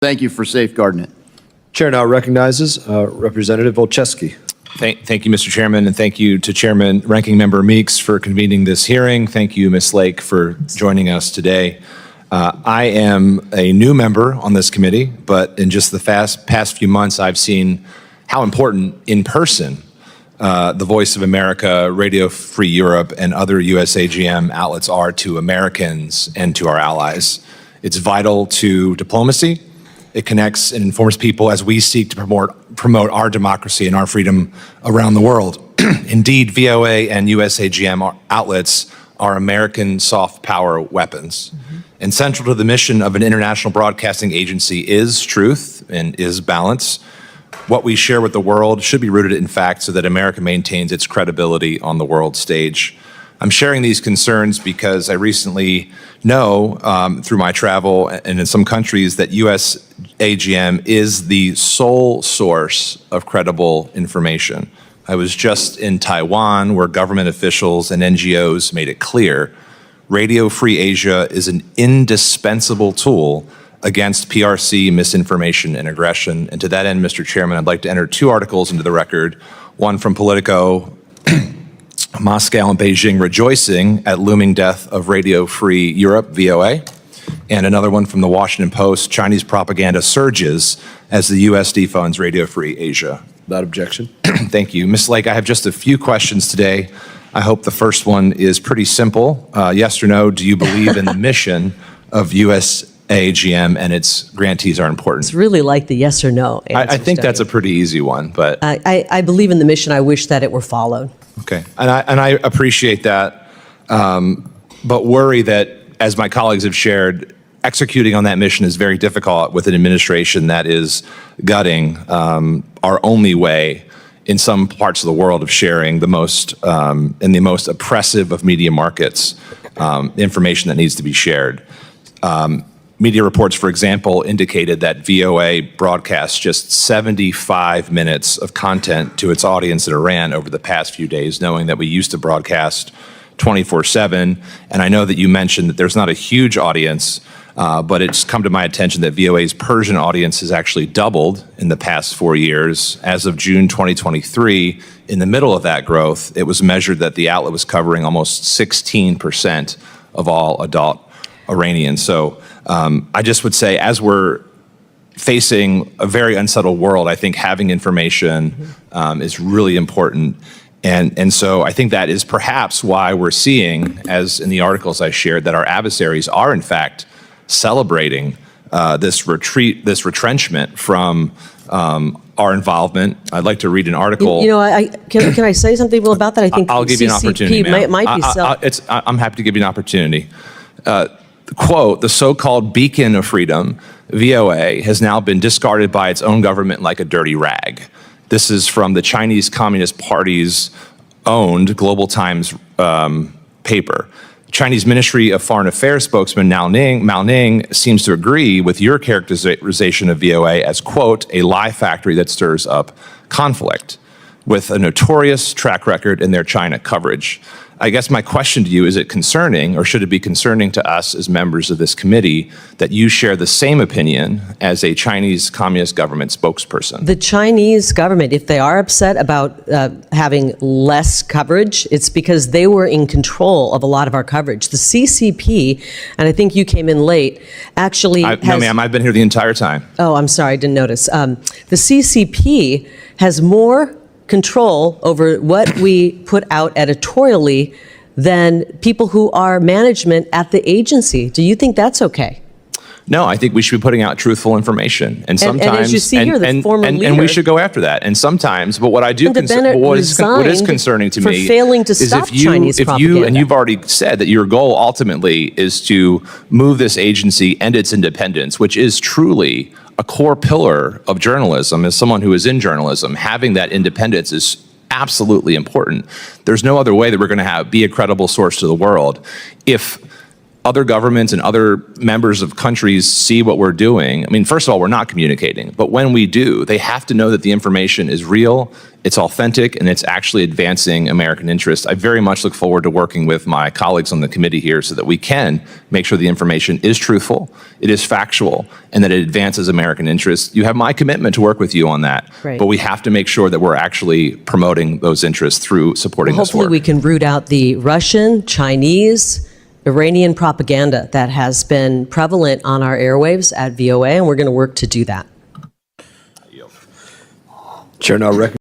Thank you for safeguarding it. Chair now recognizes Representative Volcheski. Thank you, Mr. Chairman, and thank you to Chairman Ranking Member Meeks for convening this hearing. Thank you, Ms. Lake, for joining us today. I am a new member on this committee, but in just the past few months, I've seen how important in person the Voice of America, Radio Free Europe, and other USAGM outlets are to Americans and to our allies. It's vital to diplomacy. It connects and informs people as we seek to promote our democracy and our freedom around the world. Indeed, VOA and USAGM outlets are American soft power weapons. And central to the mission of an international broadcasting agency is truth and is balance. What we share with the world should be rooted in fact so that America maintains its credibility on the world stage. I'm sharing these concerns because I recently know through my travel and in some countries that USAGM is the sole source of credible information. I was just in Taiwan where government officials and NGOs made it clear Radio Free Asia is an indispensable tool against PRC misinformation and aggression. And to that end, Mr. Chairman, I'd like to enter 2 articles into the record, one from Politico, Moscow and Beijing rejoicing at looming death of Radio Free Europe, VOA, and another one from the Washington Post, Chinese propaganda surges as the US defunds Radio Free Asia. Without objection. Thank you. Ms. Lake, I have just a few questions today. I hope the first one is pretty simple. Yes or no, do you believe in the mission of USAGM and its grantees are important? It's really like the yes or no answer. I think that's a pretty easy one, but. I believe in the mission. I wish that it were followed. Okay, and I appreciate that, but worry that, as my colleagues have shared, executing on that mission is very difficult with an administration that is gutting our only way in some parts of the world of sharing the most, in the most oppressive of media markets, information that needs to be shared. Media reports, for example, indicated that VOA broadcast just 75 minutes of content to its audience in Iran over the past few days, knowing that we used to broadcast 24/7. And I know that you mentioned that there's not a huge audience, but it's come to my attention that VOA's Persian audience has actually doubled in the past 4 years. As of June 2023, in the middle of that growth, it was measured that the outlet was covering almost 16% of all adult Iranians. So I just would say, as we're facing a very unsettled world, I think having information is really important. And so I think that is perhaps why we're seeing, as in the articles I shared, that our adversaries are in fact celebrating this retrenchment from our involvement. I'd like to read an article. You know, can I say something about that? I think I'll give you an opportunity, ma'am. might be I'm happy to give you an opportunity. Quote, the so-called beacon of freedom, VOA, has now been discarded by its own government like a dirty rag. This is from the Chinese Communist Party's owned Global Times paper. Chinese Ministry of Foreign Affairs spokesman Mao Ning seems to agree with your characterization of VOA as, quote, a lie factory that stirs up conflict, with a notorious track record in their China coverage. I guess my question to you, is it concerning, or should it be concerning to us as members of this committee, that you share the same opinion as a Chinese Communist government spokesperson? The Chinese government, if they are upset about having less coverage, it's because they were in control of a lot of our coverage. The CCP, and I think you came in late, actually no, ma'am, I've been here the entire time. Oh, I'm sorry, I didn't notice. The CCP has more control over what we put out editorially than people who are management at the agency. Do you think that's okay? No, I think we should be putting out truthful information, and sometimes, and as you see here, the former leader, and we should go after that. And sometimes, but what I do, what is concerning to me, for failing to stop Chinese propaganda. And you've already said that your goal ultimately is to move this agency and its independence, which is truly a core pillar of journalism. As someone who is in journalism, having that independence is absolutely important. There's no other way that we're going to be a credible source to the world if other governments and other members of countries see what we're doing, I mean, first of all, we're not communicating, but when we do, they have to know that the information is real, it's authentic, and it's actually advancing American interests. I very much look forward to working with my colleagues on the committee here so that we can make sure the information is truthful, it is factual, and that it advances American interests. You have my commitment to work with you on that, Right. but we have to make sure that we're actually promoting those interests through supporting this Hopefully work. we can root out the Russian, Chinese, Iranian propaganda that has been prevalent on our airwaves at VOA, and we're going to work to do that. Chair now recognizes